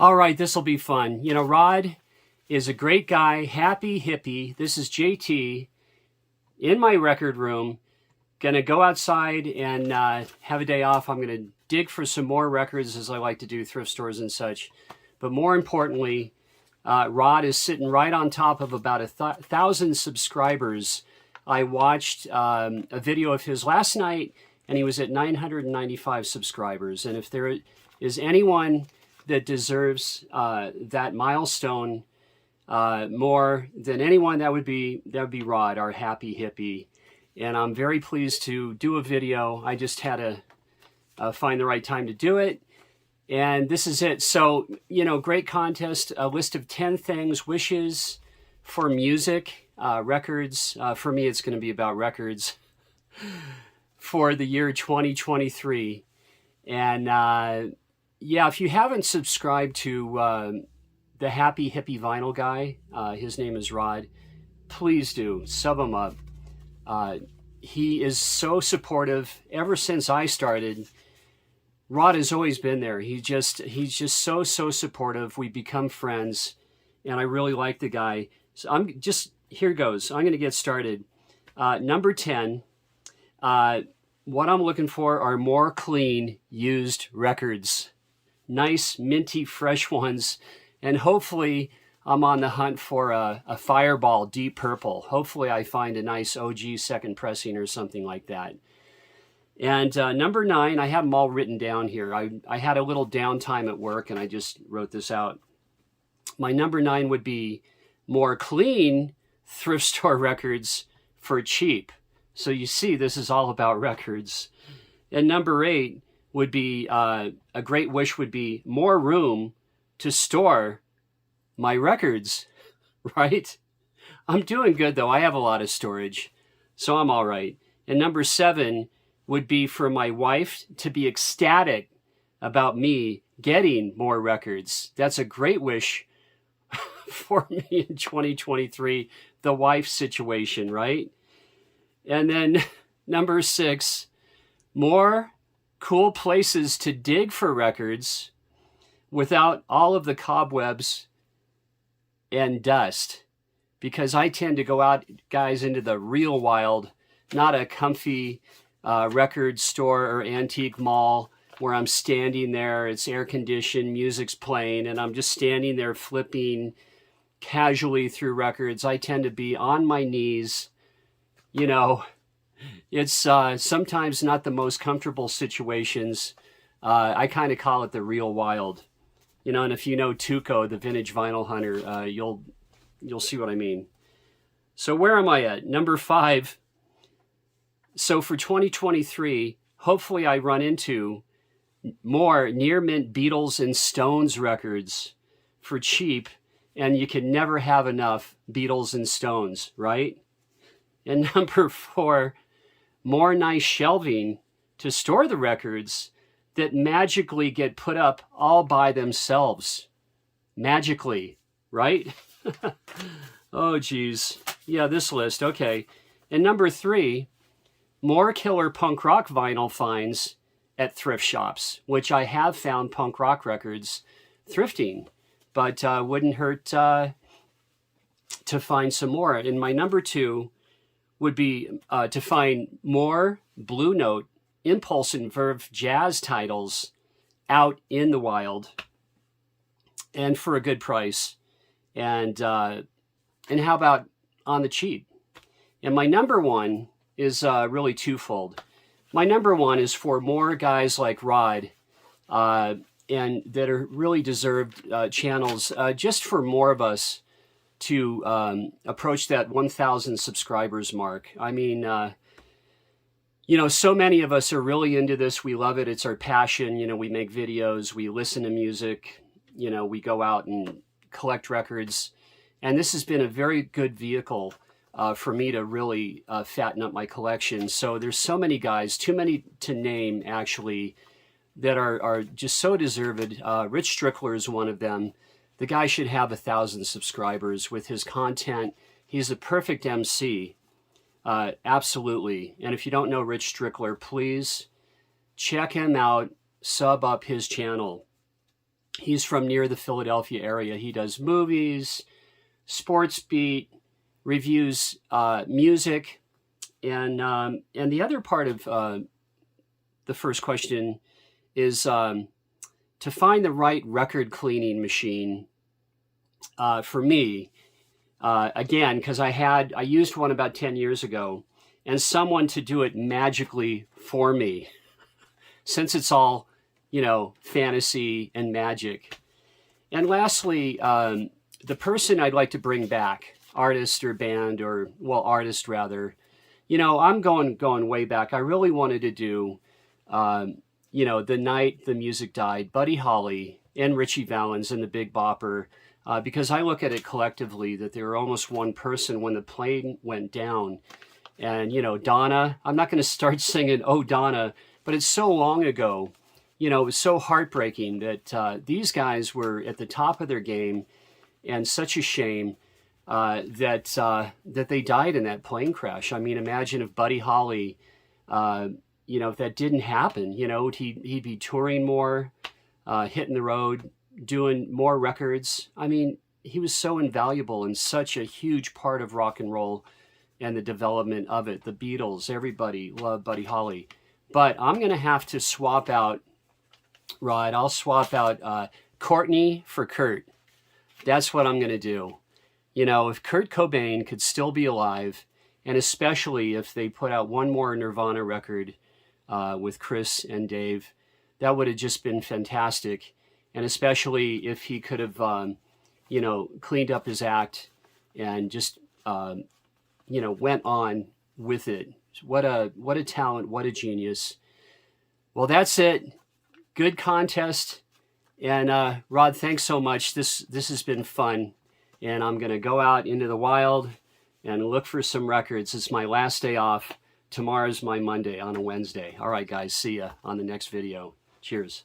All right, this will be fun. You know, Rod is a great guy, happy hippie. This is JT in my record room. Gonna go outside and have a day off. I'm gonna dig for some more records, as I like to do, thrift stores and such. But more importantly, Rod is sitting right on top of about 1,000 subscribers. I watched a video of his last night, and he was at 995 subscribers. And if there is anyone that deserves that milestone more than anyone, that would be Rod, our happy hippie. And I'm very pleased to do a video. I just had to find the right time to do it. And this is it. So, you know, great contest, a list of 10 things, wishes for music, records. For me, it's going to be about records for the year 2023. And yeah, if you haven't subscribed to the Happy Hippie Vinyl Guy, his name is Rod, please do, sub him up. He is so supportive. Ever since I started, Rod has always been there. He's just so supportive. We become friends, and I really like the guy. So here goes. I'm going to get started. Number 10, what I'm looking for are more clean, used records. Nice, minty, fresh ones. And hopefully I'm on the hunt for a Fireball Deep Purple. Hopefully I find a nice OG second pressing or something like that. And number 9, I have them all written down here. I had a little downtime at work and I just wrote this out. My number 9 would be more clean thrift store records for cheap. So you see, this is all about records. And number 8 would be, a great wish would be more room to store my records, right? I'm doing good though. I have a lot of storage, so I'm all right. And number 7 would be for my wife to be ecstatic about me getting more records. That's a great wish for me in 2023, the wife situation, right? And then number 6, more cool places to dig for records without all of the cobwebs and dust. Because I tend to go out, guys, into the real wild, not a comfy record store or antique mall where I'm standing there, it's air conditioned, music's playing, and I'm just standing there flipping casually through records. I tend to be on my knees. You know, it's sometimes not the most comfortable situations. I kind of call it the real wild. You know, and if you know Tuco, the vintage vinyl hunter, you'll see what I mean. So where am I at? Number 5. So for 2023, hopefully I run into more near mint Beatles and Stones records for cheap, and you can never have enough Beatles and Stones, right? And number 4, more nice shelving to store the records that magically get put up all by themselves. Magically, right? Oh, geez. Yeah, this list. Okay. And number 3, more killer punk rock vinyl finds at thrift shops, which I have found punk rock records thrifting, but wouldn't hurt to find some more. And my number 2 would be to find more Blue Note, Impulse, and Verve jazz titles out in the wild and for a good price. And how about on the cheap? And my number 1 is really twofold. My number 1 is for more guys like Rod and that are really deserved channels, just for more of us to approach that 1,000 subscribers mark. I mean, you know, so many of us are really into this. We love it. It's our passion. You know, we make videos, we listen to music, you know, we go out and collect records. And this has been a very good vehicle for me to really fatten up my collection. So there's so many guys, too many to name actually, that are just so deserved. Rich Strickler is one of them. The guy should have 1,000 subscribers with his content. He's a perfect MC. Absolutely. And if you don't know Rich Strickler, please check him out, sub up his channel. He's from near the Philadelphia area. He does movies, sports beat, reviews music, and the other part of the first question is to find the right record cleaning machine for me. Again, because I used one about 10 years ago, and someone to do it magically for me, since it's all, you know, fantasy and magic. And lastly, the person I'd like to bring back, artist or band, or, well, artist rather, you know, I'm going way back. I really wanted to do, you know, the night the music died, Buddy Holly and Richie Valens and the Big Bopper, because I look at it collectively that they were almost one person when the plane went down. And, you know, Donna, I'm not going to start singing, Oh, Donna, but it's so long ago. You know, it was so heartbreaking that these guys were at the top of their game, and such a shame that they died in that plane crash. I mean, imagine if Buddy Holly, you know, if that didn't happen, you know, he'd be touring more, hitting the road, doing more records. I mean, he was so invaluable and such a huge part of rock and roll and the development of it. The Beatles, everybody loved Buddy Holly. But I'm going to have to swap out, Rod, I'll swap out Courtney for Kurt. That's what I'm going to do. You know, if Kurt Cobain could still be alive, and especially if they put out one more Nirvana record with Chris and Dave, that would have just been fantastic. And especially if he could have, you know, cleaned up his act and just, you know, went on with it. What a talent, what a genius. Well, that's it. Good contest. And Rod, thanks so much. This has been fun. And I'm going to go out into the wild and look for some records. It's my last day off. Tomorrow's my Monday on a Wednesday. All right, guys, see ya on the next video. Cheers.